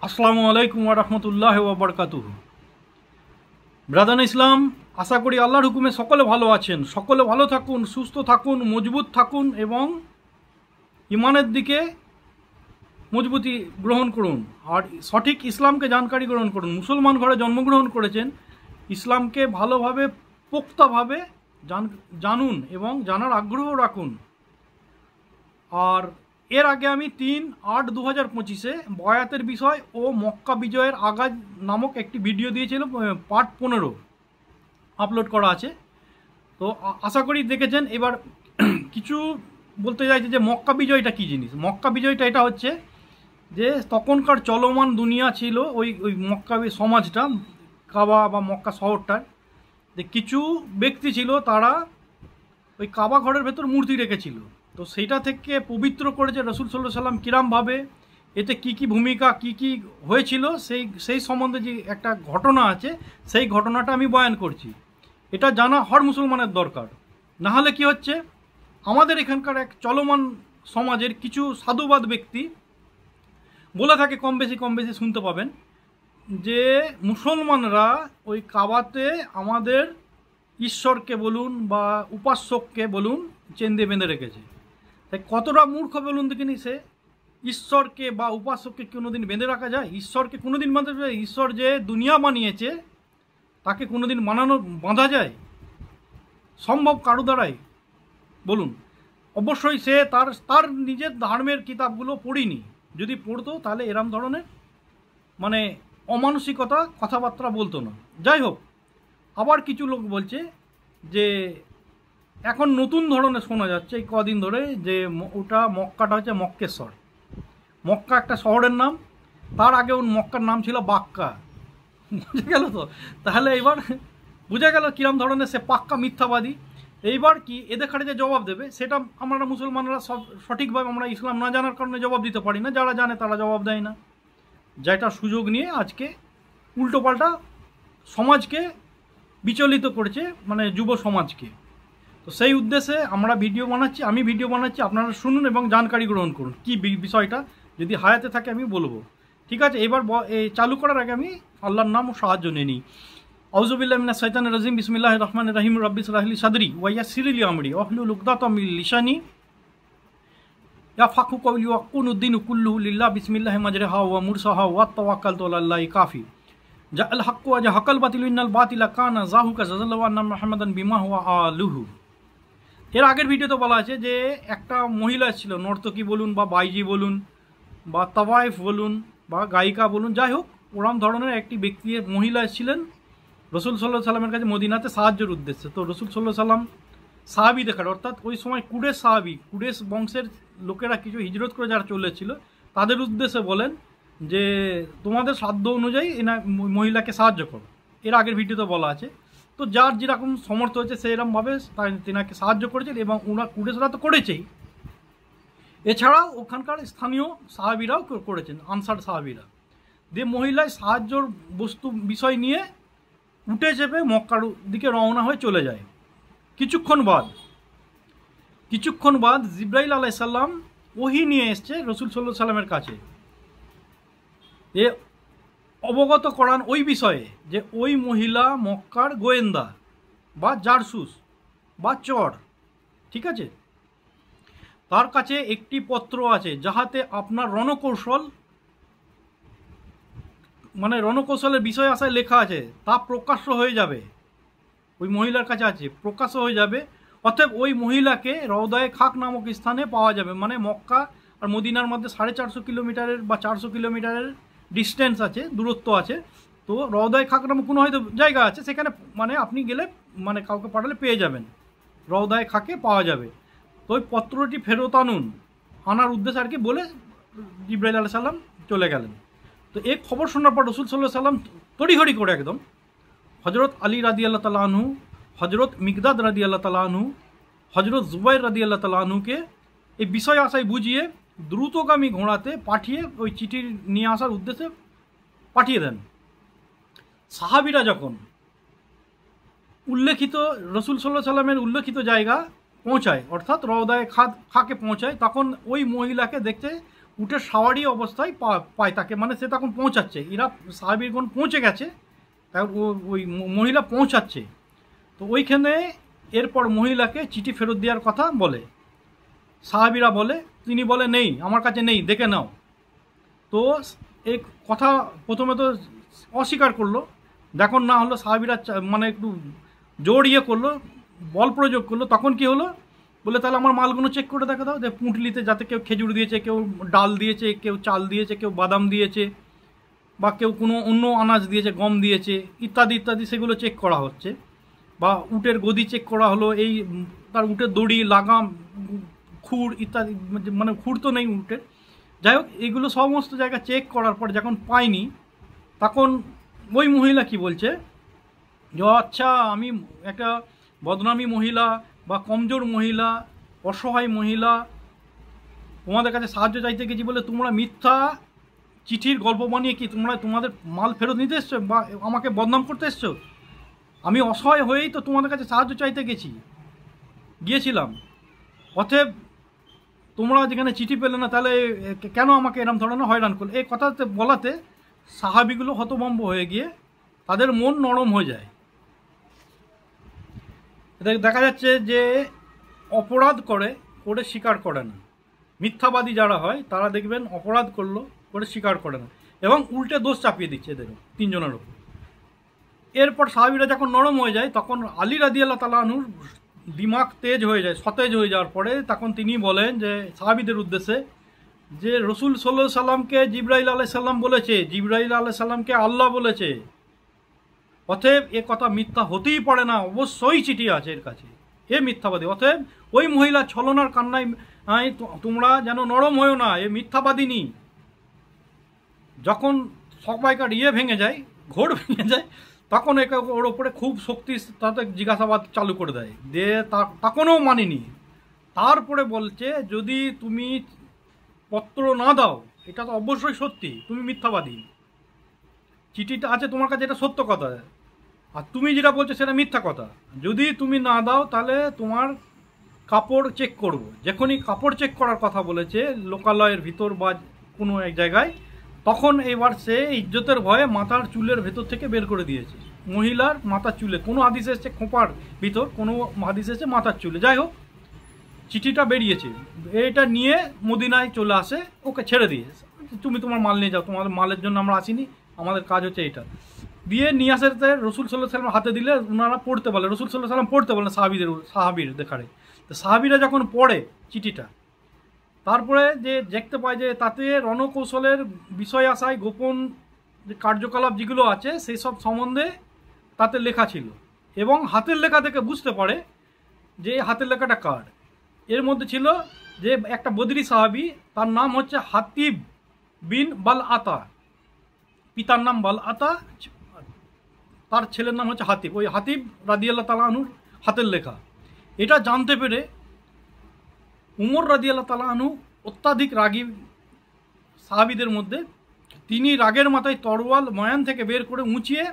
আসসালামু আলাইকুম ওয়া রাহমাতুল্লাহি ওয়া বারাকাতুহু। ব্রাদার ইসলাম, আশা করি আল্লাহর হুকুমে সকলে ভালো আছেন। সকলে ভালো থাকুন, সুস্থ থাকুন, মজবুত থাকুন এবং ইমানের দিকে মজবুতি গ্রহণ করুন আর সঠিক ইসলামকে জানকারি গ্রহণ করুন। মুসলমান ঘরে জন্মগ্রহণ করেছেন, ইসলামকে ভালোভাবে পোক্তভাবে জানুন এবং জানার আগ্রহ রাখুন। আর এর আগে আমি 3/8/2025 বয়াতের বিষয় ও মক্কা বিজয়ের আগাজ নামক একটি ভিডিও দিয়েছিলাম, পার্ট 15 আপলোড করা আছে। তো আশা করি দেখেছেন। এবার কিছু বলতে চাইছে যে মক্কা বিজয়টা কী জিনিস। মক্কা বিজয়টা এটা হচ্ছে যে তখনকার চলমান দুনিয়া ছিল ওই মক্কা সমাজটা, কাবা বা মক্কা শহরটার যে কিছু ব্যক্তি ছিল, তারা ওই কাবা ঘরের ভেতর মূর্তি রেখেছিল। তো সেইটা থেকে পবিত্র করেছে রসুল সাল্লাল্লাহু আলাইহি সাল্লাম কিরামভাবে, এতে কি কি ভূমিকা কি কি হয়েছিল সেই সম্বন্ধে যে একটা ঘটনা আছে, সেই ঘটনাটা আমি বয়ান করছি। এটা জানা হর মুসলমানের দরকার। না হলে কি হচ্ছে, আমাদের এখানকার এক চলমান সমাজের কিছু সাধুবাদ ব্যক্তি বলে থাকে, কম বেশি শুনতে পাবেন, যে মুসলমানরা ওই কাবাতে আমাদের ঈশ্বরকে বলুন বা উপাসককে বলুন চেন দিয়ে বেঁধে রেখেছে। তাই কতটা মূর্খ বলুন দেখিনি, সে ঈশ্বরকে বা উপাসককে কোনোদিন বেঁধে রাখা যায়? ঈশ্বরকে কোনোদিন বাঁধা যায়? ঈশ্বর যে দুনিয়া বানিয়েছে তাকে কোনোদিন বাঁধা যায়? সম্ভব কারো দ্বারাই বলুন? অবশ্যই সে তার নিজের ধর্মের কিতাবগুলো পড়িনি। যদি পড়তো তাহলে এরম ধরনের মানে অমানসিকতা কথাবার্তা বলতো না। যাই হোক, আবার কিছু লোক বলছে যে এখন নতুন ধরনের শোনা যাচ্ছে এই কদিন ধরে যে ওটা মক্কাটা হচ্ছে মক্কেশ্বর। মক্কা একটা শহরের নাম, তার আগে ওর মক্কার নাম ছিল বাক্কা। বুঝে গেল তো? তাহলে এবার বুঝে গেল কিরম ধরনের সে পাক্কা মিথ্যাবাদী। এইবার কি এদের খাটে যে জবাব দেবে, সেটা আমরা মুসলমানরা সব সঠিকভাবে আমরা ইসলাম না জানার কারণে জবাব দিতে পারি না। যারা জানে তারা জবাব দেয় না। যেটা সুযোগ নিয়ে আজকে উল্টোপাল্টা সমাজকে বিচলিত করেছে, মানে যুব সমাজকে। তো সেই উদ্দেশ্যে আমরা ভিডিও বানাচ্ছি, আমি ভিডিও বানাচ্ছি, আপনারা শুনুন এবং জানকারি গ্রহণ করুন কি বিষয়টা। যদি হায়াতে থাকে আমি বলবো, ঠিক আছে? এবার চালু করার আগে আমি আল্লাহর নাম ও সাহায্য নিয়ে নিই। আউযুবিল্লাহি মিনাশ শাইতানির রাজিম, বিসমিল্লাহির রহমানির রহিম, রব্বি ইশরাহ লি সাদরি ওয়া ইয়াসসির লি আমরি ওয়াহলুল উকদাতাম মিন লিসানি ইয়াফকাহু কওলি ওয়াকুনুদ্দিন কুল্লুহু লিল্লাহ বিসমিল্লাহি মাজরাহা ওয়া মুরসাহা ওয়া তাওয়াক্কালতু আলাল্লাহি কাফি জাআল হাক্কু ওয়া জাহাকাল বাতিলু ইন্নাল বাতিলা কানা যাহুকা জাযাল্লাহু আন্না মুহাম্মাদান বিমা হুয়া আলুহু। এর আগের ভিডিওতে বলা আছে যে একটা মহিলা ছিল, নর্তকী বলুন বা বাইজি বলুন বা তাওয়াইফ বলুন বা গায়িকা বলুন, যাই হোক ওরম ধরনের একটি ব্যক্তি মহিলা ছিলেন রসুল সাল্লাল্লাহু আলাইহি সাল্লামের কাছে মদিনাতে সাহায্যের উদ্দেশ্যে। তো রসুল সাল্লাল্লাহু আলাইহি সাল্লাম সাহাবি দেখার, অর্থাৎ ওই সময় কুরেশ সাহাবি, কুরেশ বংশের লোকেরা কিছু হিজরত করে যারা চলেছিল তাদের উদ্দেশ্যে বলেন যে তোমাদের সাধ্য অনুযায়ী মহিলাকে সাহায্য করো। এর আগের ভিডিওতে বলা আছে। তো যার যেরকম সমর্থ হয়েছে সেরকমভাবে তেনাকে সাহায্য করেছেন এবং কুরেশরা তো করেছেই, এছাড়াও ওখানকার স্থানীয় সাহাবিরাও করেছেন, আনসার সাহাবিরা। দিয়ে মহিলায় সাহায্যর বিষয় নিয়ে উঠে চেপে মক্কার দিকে রওনা হয়ে চলে যায়। কিছুক্ষণ বাদ জিব্রাইল আলাইহিস সালাম ওহী নিয়ে এসছে রসুল সাল্লাল্লাহু আলাইহি সাল্লামের কাছে, এ অবগত করান ওই বিষয়ে যে ওই মহিলা মক্কার গোয়েন্দা বা জারসুস বা চর, ঠিক আছে? তার কাছে একটি পত্র আছে যাহাতে আপনার রণকৌশলের বিষয় আশায় লেখা আছে, তা প্রকাশ্য হয়ে যাবে। ওই মহিলার কাছে আছে, প্রকাশ্য হয়ে যাবে। অতএব ওই মহিলাকে রওদায়ে খাক নামক স্থানে পাওয়া যাবে। মানে মক্কা আর মদিনার মধ্যে 450 কিলোমিটারের বা 400 কিলোমিটারের ডিস্টেন্স আছে, দূরত্ব আছে। তো রওদায়ে খাক নামক কোনো হয়তো জায়গা আছে, সেখানে মানে আপনি গেলে মানে কাউকে পাঠালে পেয়ে যাবেন, রওদায়ে খাকে পাওয়া যাবে। তো ওই পত্রটি ফেরত আনার উদ্দেশ্যে আর কি বলে জিবরাইল আলাইহিস সালাম চলে গেলেন। তো এই খবর শোনার পর রসুল সাল্লাল্লাহু আলাইহি সাল্লাম তড়িঘড়ি করে একদম হজরত আলী রাদিয়াল্লাহু তাআলা আনহু, হজরত মিকদাদ রাদিয়াল্লাহু তাআলা আনহু, হজরত জুবাইর রাদিয়াল্লাহু তাআলা আনহুকে এই বিষয় আশায় বুঝিয়ে দ্রুতগামী ঘোড়াতে পাঠিয়ে ওই চিঠি নিয়ে আসার উদ্দেশ্যে পাঠিয়ে দেন। সাহাবিরা যখন উল্লেখিত রসুল সাল্লাল্লাহু আলাইহি সাল্লামের উল্লেখিত জায়গা পৌঁছায়, অর্থাৎ রওদায়ে খাকে পৌঁছায়, তখন ওই মহিলাকে দেখতে উটের সাওয়ারি অবস্থায় পায় তাকে, মানে সে তখন পৌঁছাচ্ছে, এরা সাহাবীগণ পৌঁছে গেছে, তাই ওই মহিলা পৌঁছাচ্ছে। তো ওইখানে এরপর মহিলাকে চিঠি ফেরত দেওয়ার কথা বলে, সাহাবীরা বলে, তিনি বলে নেই, আমার কাছে নেই, দেখে নাও। তো এই কথা প্রথমে তো অস্বীকার করলো, যখন না হলো সাহাবীরা মানে একটু জোর করলো, বল প্রয়োগ করলো, তখন কি হলো, বলে তাহলে আমার মালগুলো চেক করে দেখা দাও, যে পুঁটলিতে যাতে কেউ খেজুর দিয়েছে, কেউ ডাল দিয়েছে, কেউ চাল দিয়েছে, কেউ বাদাম দিয়েছে, বা কেউ কোনো অন্য আনাজ দিয়েছে, গম দিয়েছে, ইত্যাদি ইত্যাদি, সেগুলো চেক করা হচ্ছে। বা উটের গদি চেক করা হলো, এই তার উটের দড়ি, লাগাম, খুর ইত্যাদি, মানে খুর তো নেই উটের, যাই হোক এগুলো সমস্ত জায়গা চেক করার পর যখন পাইনি, তখন ওই মহিলা কি বলছে যে আচ্ছা আমি একটা বদনামী মহিলা বা কমজোর মহিলা, অসহায় মহিলা, তোমাদের কাছে সাহায্য চাইতে গেছি বলে তোমরা মিথ্যা চিঠির গল্প বানিয়ে কি তোমরা তোমাদের মাল ফেরত নিতে এসছো বা আমাকে বদনাম করতে এসছো? আমি অসহায় হয়েই তো তোমাদের কাছে সাহায্য চাইতে গিয়েছিলাম, অতএব তোমরা যেখানে চিঠি পেলে না, তাহলে কেন আমাকে এরম ধরনের হয়রান করলে? এই কথাতে বলাতে সাহাবিগুলো হতভম্ব হয়ে গিয়ে তাদের মন নরম হয়ে যায়। দেখা যাচ্ছে যে অপরাধ করে স্বীকার করে না, মিথ্যাবাদী যারা হয় তারা দেখবেন অপরাধ করে স্বীকার করে না, এবং উল্টে দোষ চাপিয়ে দিচ্ছে এদেরও, তিনজনের ওপর। এরপর সাহাবীরা যখন নরম হয়ে যায়, তখন আলী রাদিয়াল্লাহু তাআলা আনহুর দিমাগ তেজ হয়ে যায়, সতেজ হয়ে যাওয়ার পরে তখন তিনি বলেন যে সাহাবীদের উদ্দেশ্যে, যে রসুল সাল্লাল্লাহু আলাইহি সাল্লামকে জিবরাইল আলাইহিস সালাম বলেছে, জিবরাইল আলাইহিস সালামকে আল্লাহ বলেছে, অতএব এ কথা মিথ্যা হতেই পারে না, অবশ্যই চিঠি আছে এর কাছে, এ মিথ্যাবাদী। অতএব ওই মহিলা ছলনার কান্নায় তোমরা যেন নরম হয়েও না, এ মিথ্যাবাদিনী। যখন সবাইকার ভেঙে যায়, ঘোর ভেঙে যায়, তখন একে ওর ওপরে খুব শক্তি তাতে জিজ্ঞাসাবাদ চালু করে দেয়, দিয়ে তখনও মানিনি। তারপরে বলছে যদি তুমি পত্র না দাও, এটা তো অবশ্যই সত্যি, তুমি মিথ্যাবাদী, চিঠিটা আছে তোমার কাছে, এটা সত্য কথা, আর তুমি যেটা বলছো সেটা মিথ্যা কথা। যদি তুমি না দাও তাহলে তোমার কাপড় চেক করব। যখনই কাপড় চেক করার কথা বলেছে লোকালয়ের ভিতর বা কোনো এক জায়গায়, তখন এবার সে ইজ্জতের ভয়ে মাথার চুলের ভেতর থেকে বের করে দিয়েছে, মহিলার মাথার চুলে, কোনো হাদিস এসেছে খোঁপার ভিতর, কোনো হাদিস এসেছে মাথার চুলে, যাই হোক চিঠিটা বেরিয়েছে, এটা নিয়ে মদিনায় চলে আসে, ওকে ছেড়ে দিয়ে, তুমি তোমার মাল নিয়ে যাও, তোমাদের মালের জন্য আমরা আসিনি, আমাদের কাজ হচ্ছে এটা। দিয়ে নিয়ে আসাতে রসুল সাল্লাল্লাহু আলাইহি সাল্লাম হাতে দিলে ওনারা পড়তে বলে, রসুল সাল্লাল্লাহু আলাইহি সাল্লাম পড়তে বলেন সাহাবীর দেখারে। তো সাহাবীরা যখন পড়ে চিঠিটা, তারপরে যে দেখতে পায় যে তাতে রণকৌশলের বিষয় আশায় গোপন যে কার্যকলাপ যেগুলো আছে সেই সব সম্বন্ধে তাতে লেখা ছিল, এবং হাতের লেখা থেকে বুঝতে পারে যে হাতের লেখাটা কার। এর মধ্যে ছিল যে একটা বদরি সাহাবী, তার নাম হচ্ছে হাতিব বিন বাল আতা, পিতার নাম বাল আতা, তার ছেলের নাম হচ্ছে হাতিব, ওই হাতিব রাদিয়াল্লাহু তাআলা আনহুর হাতের লেখা। এটা জানতে পেরে উমর রাদিয়াল্লাহু তাআলা আনহু অত্যাধিক রাগী সাহাবীদের মধ্যে, তিনি রাগের মাথায় তরোয়াল ময়ান থেকে বের করে উঁচিয়ে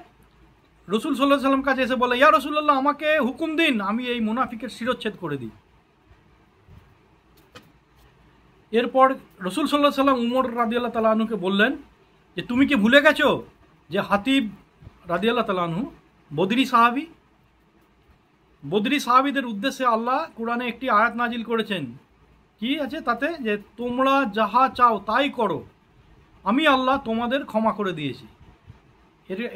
রসুল সাল্লাল্লাহু আলাইহি সাল্লাম কাছে এসে বলে, ইয়া রাসূলুল্লাহ, আমাকে হুকুম দিন, আমি এই মুনাফিকের শিরচ্ছেদ করে দিই। এরপর রসুল সাল্লাল্লাহু আলাইহি সাল্লাম উমর রাদিয়াল্লাহু তাআলা আনহুকে বললেন যে তুমি কি ভুলে গেছো যে হাতিব রাদিয়াল্লাহু তাআলা আনহু বদরি সাহাবী? বদরি সাহাবীদের উদ্দেশ্যে আল্লাহ কোরআনে একটি আয়াত নাজিল করেছেন, কি আছে তাতে, যে তোমরা যাহা চাও তাই করো, আমি আল্লাহ তোমাদের ক্ষমা করে দিয়েছি।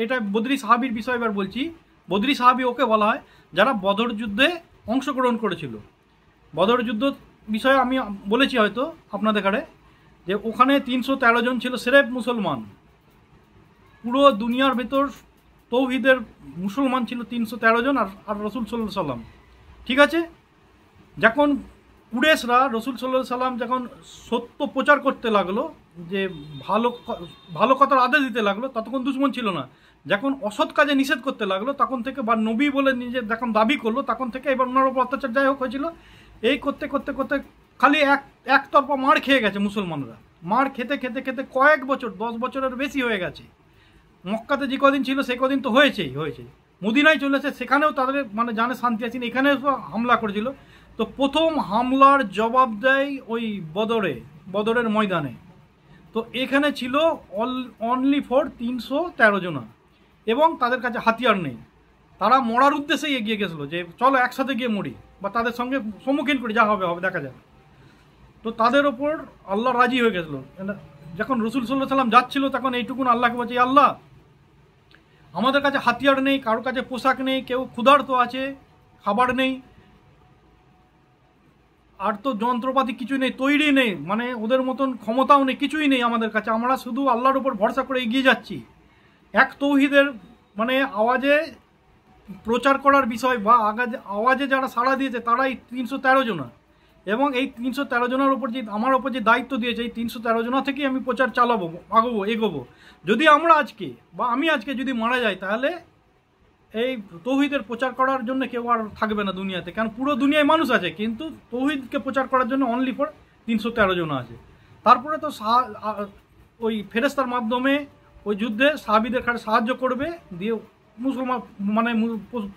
এটা বদরি সাহাবীর বিষয় এবার বলছি। বদরি সাহাবী ওকে বলা হয় যারা বদর যুদ্ধে অংশগ্রহণ করেছিল। বদর যুদ্ধ বিষয়ে আমি বলেছি হয়তো আপনাদের কাছে, যে ওখানে 313 জন ছিল সেরেফ মুসলমান, পুরো দুনিয়ার ভেতর তৌহিদের মুসলমান ছিল 313 জন, আর রসুল সাল্লাল্লাহু আলাইহি সাল্লাম, ঠিক আছে। যখন কুরেশরা রসুল সাল্লাল্লাহু আলাইহি সাল্লাম যখন সত্য প্রচার করতে লাগলো, যে ভালো কথার আদেশ দিতে লাগলো, ততক্ষণ দুশ্মন ছিল না। যখন অসৎ কাজে নিষেধ করতে লাগলো, তখন থেকে, বা নবী বলে নিজে যখন দাবি করলো, তখন থেকে এবার ওনার উপর অত্যাচার যাই হোক হয়েছিল। এই করতে করতে করতে খালি একতরফা মার খেয়ে গেছে মুসলমানরা, মার খেতে খেতে খেতে কয়েক বছর, 10 বছরের বেশি হয়ে গেছে। মক্কাতে যে কদিন ছিল সে কদিন তো হয়েছে, মদিনায় চলেছে, সেখানেও তাদের মানে জানে শান্তি আছে, এখানে হামলা করেছিল। তো প্রথম হামলার জবাব দেয় ওই বদরের ময়দানে, তো এখানে ছিল অনলি ফর 313 জনা, এবং তাদের কাছে হাতিয়ার নেই। তারা মরার উদ্দেশ্যেই এগিয়ে গেছিলো যে চলো একসাথে গিয়ে মরি, বা তাদের সঙ্গে সম্মুখীন করি, যা হবে হবে দেখা যাবে। তো তাদের ওপর আল্লাহ রাজি হয়ে গেছিলো। যখন রসুল সাল্লাল্লাহু আলাইহি ওয়াসাল্লাম যাচ্ছিল তখন এইটুকুন আল্লাহকে বলছে, আল্লাহ আমাদের কাছে হাতিয়ার নেই, কারোর কাছে পোশাক নেই, কেউ ক্ষুধার্ত আছে, খাবার নেই, আর তো যন্ত্রপাতি কিছু নেই, তৈরি নেই, মানে ওদের মতন ক্ষমতাও নেই, কিছুই নেই আমাদের কাছে। আমরা শুধু আল্লাহর উপর ভরসা করে এগিয়ে যাচ্ছি। এক তৌহিদের মানে আওয়াজে প্রচার করার বিষয় বা আওয়াজে যারা সাড়া দিয়েছে তারাই 313 জনা, এবং এই 313 জনের উপর যে আমার ওপর যে দায়িত্ব দিয়েছে, এই 313 জনা থেকেই আমি প্রচার চালাবো, এগোবো। যদি আমরা আজকে বা আমি আজকে যদি মারা যাই, তাহলে এই তৌহিদের প্রচার করার জন্য কেউ আর থাকবে না দুনিয়াতে, কারণ পুরো দুনিয়ায় মানুষ আছে, কিন্তু তৌহিদকে প্রচার করার জন্য অনলি ফর 313 জন আছে। তারপরে তো ওই ফেরেস্তার মাধ্যমে ওই যুদ্ধে সাহাবীদের সাহায্য করবে, দিয়ে মুসলমান মানে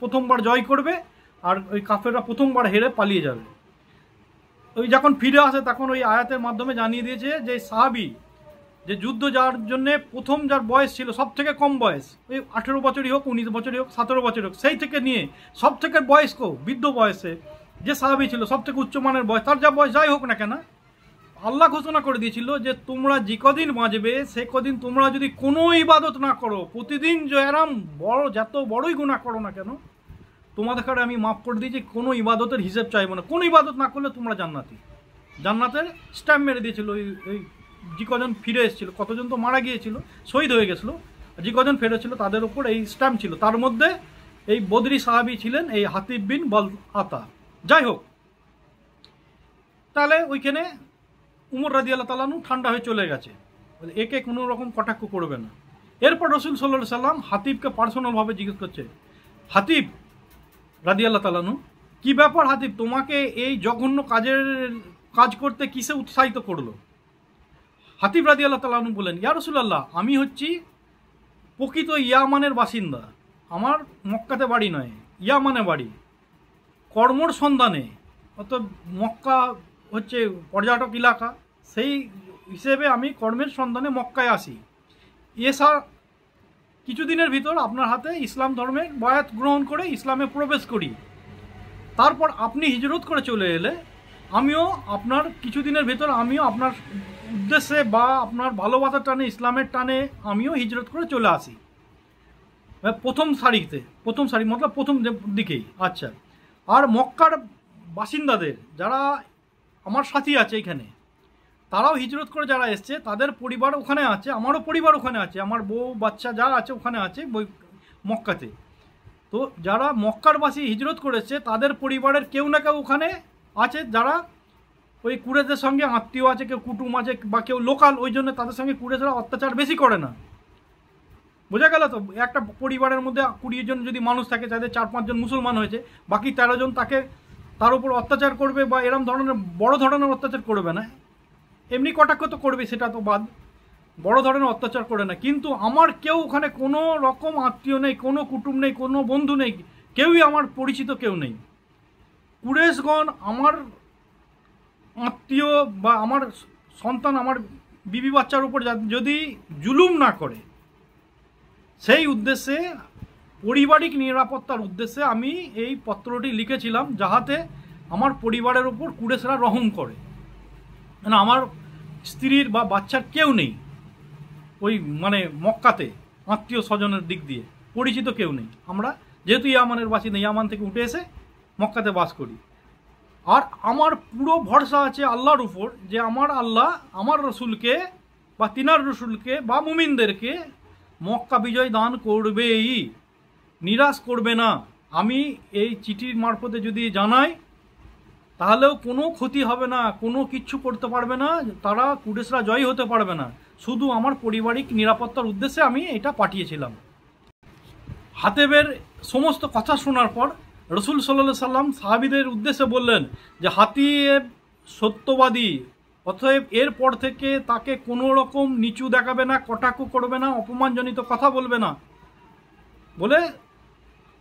প্রথমবার জয় করবে, আর ওই কাফেররা প্রথমবার হেরে পালিয়ে যাবে। ওই যখন ফিরে আসে তখন ওই আয়াতের মাধ্যমে জানিয়ে দিয়েছে যে সাহাবী যে যুদ্ধ যার জন্যে প্রথম যার বয়স ছিল সব থেকে কম বয়স, ওই 18 বছরই হোক, 19 বছরই হোক, 17 বছরই হোক, সেই থেকে নিয়ে সব থেকে বয়স্ক বৃদ্ধ বয়সে যে সাহাবী ছিল, সব থেকে উচ্চমানের বয়স, তার যা বয়স যাই হোক না কেন, আল্লাহ ঘোষণা করে দিয়েছিল যে তোমরা যে কদিন বাঁচবে সে কদিন তোমরা যদি কোনো ইবাদত না করো, প্রতিদিন জয়রাম বড় যত বড়ই গুনাহ করো না কেন, তোমাদের কাছে আমি মাফ করে দিয়েছি, কোনো ইবাদতের হিসেব চাইবো না। কোনো ইবাদত না করলে তোমরা জান্নাতের স্ট্যাম্প মেরে দিয়েছিল। ওই যে কজন ফিরে এসেছিল, কতজন তো মারা গিয়েছিল, শহীদ হয়ে গেছিলো, যে কজন ফিরেছিল তাদের উপর এই স্ট্যাম্প ছিল। তার মধ্যে এই বদরি সাহাবী ছিলেন এই হাতিব বিন বালআতা। যাই হোক, তাহলে ওইখানে উমর রাদিয়াল্লাহু তাআলা আনহু ঠান্ডা হয়ে চলে গেছে, একে কোনো রকম কটাক্ষ করবে না। এরপর রাসূল সাল্লাল্লাহু আলাইহি সাল্লাম হাতিবকে পার্সোনালভাবে জিজ্ঞেস করছে, হাতিব রাদিয়াল্লাহু তাআলা আনহু, কি ব্যাপার হাতিব, তোমাকে এই জঘন্য কাজ করতে কিসে উৎসাহিত করলো? হাতিব রাদিয়াল্লাহু তাআলা আনহু বলেন, ইয়া রাসূলুল্লাহ, আমি হচ্ছি প্রকৃত ইয়ামানের বাসিন্দা, আমার মক্কাতে বাড়ি নয়, ইয়ামানে বাড়ি, কর্মর সন্ধানে, অর্থাৎ মক্কা হচ্ছে পর্যটক এলাকা, সেই হিসেবে আমি কর্মের সন্ধানে মক্কায় আসি। কিছুদিনের ভিতর আপনার হাতে ইসলাম ধর্মের বায়াত গ্রহণ করে ইসলামে প্রবেশ করি, তারপর আপনি হিজরত করে চলে এলে আমিও আপনার কিছুদিনের ভিতর আমিও আপনার উদ্দেশ্যে বা আপনার ভালোবাসার টানে, ইসলামের টানে আমিও হিজরত করে চলে আসি। প্রথম সারি মতলব প্রথম দিকেই। আচ্ছা, আর মক্কার বাসিন্দাদের যারা আমার সাথী আছে এখানে, তারাও হিজরত করে যারা এসছে, তাদের পরিবার ওখানে আছে, আমারও পরিবার ওখানে আছে, আমার বউ বাচ্চা যা আছে ওখানে আছে মক্কাতে। তো যারা মক্কারবাসী হিজরত করেছে তাদের পরিবারের কেউ না কেউ ওখানে আছে, যারা ওই কুরেশদের সঙ্গে আত্মীয় আছে, কেউ কুটুম আছে, বা কেউ লোকাল, ওই জন্য তাদের সঙ্গে কুরেশরা অত্যাচার বেশি করে না। বোঝা গেল তো? একটা পরিবারের মধ্যে 20 জন যদি মানুষ থাকে, যাদের 4-5 জন মুসলমান হয়েছে, বাকি 13 জন তার উপর অত্যাচার করবে বা এরম ধরনের বড় ধরনের অত্যাচার করবে না, এমনি কটাক্ষ তো করবে, সেটা তো বাদ, বড় ধরনের অত্যাচার করে না। কিন্তু আমার কেউ ওখানে কোনো রকম আত্মীয় নেই, কোনো কুটুম নেই, কোনো বন্ধু নেই, কেউই আমার পরিচিত কেউ নেই। কুরেশগণ আমার আত্মীয় বা আমার সন্তান, আমার বিবি বাচ্চার উপর যদি জুলুম না করে, সেই উদ্দেশ্যে পারিবারিক নিরাপত্তার উদ্দেশ্যে আমি এই পত্রটি লিখেছিলাম, যাহাতে আমার পরিবারের উপর কুরেশরা রহম করে। মানে আমার স্ত্রীর বা বাচ্চার কেউ নেই ওই মানে মক্কাতে, আত্মীয় স্বজনের দিক দিয়ে পরিচিত কেউ নেই। আমরা যেহেতু ইয়ামানের বাসিন্দা, ইয়ামান থেকে উঠে এসে মক্কাতে বাস করি, আর আমার পুরো ভরসা আছে আল্লাহর উপর যে আমার আল্লাহ আমার রসুলকে বা তিনার রসুলকে বা মুমিনদেরকে মক্কা বিজয় দান করবেই, নিরাশ করবে না। আমি এই চিঠির মারফতে যদি জানাই তাহলেও কোনো ক্ষতি হবে না, কোনো কিচ্ছু করতে পারবে না, তারা কুরেশরা জয়ী হতে পারবে না, শুধু আমার পারিবারিক নিরাপত্তার উদ্দেশ্যে আমি এটা পাঠিয়েছিলাম। হাতেবের সমস্ত কথা শোনার পর রসুল সাল্লাল্লাহু আলাইহি সাল্লাম সাহাবীদের উদ্দেশ্যে বললেন যে হাতিব সত্যবাদী, অতএব এরপর থেকে তাকে কোনো রকম নিচু দেখাবে না, কটাক্ষ করবে না, অপমানজনিত কথা বলবে না বলে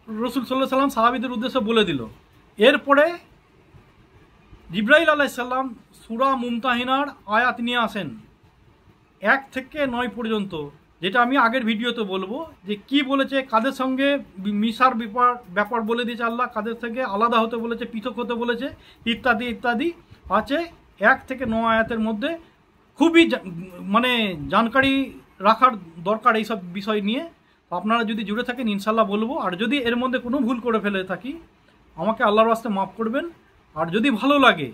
রসুল সাল্লাল্লাহু আলাইহি সাল্লাম সাহাবীদের উদ্দেশ্যে বলে দিল। এরপরে জিবরাইল আলাইহিস সালাম সূরা মুমতাহিনার আয়াত নিয়ে আসেন, 1 থেকে 9 পর্যন্ত, যেটা আমি আগের ভিডিওতে বলবো যে কি বলেছে, কাদের সঙ্গে মিশার ব্যাপার বলে দিয়েছে আল্লাহ, কাদের থেকে আলাদা হতে বলেছে, পৃথক হতে বলেছে, ইত্যাদি ইত্যাদি আছে 1 থেকে 9 আয়াতের মধ্যে। খুবই মানে জানকারি রাখার দরকার এইসব বিষয় নিয়ে। আপনারা যদি জুড়ে থাকেন ইনশাল্লাহ বলবো। আর যদি এর মধ্যে কোনো ভুল করে ফেলে থাকি আমাকে আল্লাহর ওয়াস্তে মাফ করবেন। আর যদি ভালো লাগে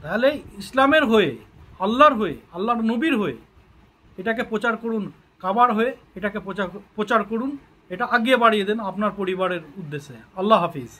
তাহলে ইসলামের হয়ে, আল্লাহর হয়ে, আল্লাহর নবীর হয়ে এটাকে প্রচার করুন, কাবার হয়ে এটাকে প্রচার করুন, এটা আগিয়ে বাড়িয়ে দেন আপনার পরিবারের উদ্দেশ্যে। আল্লাহ হাফিজ।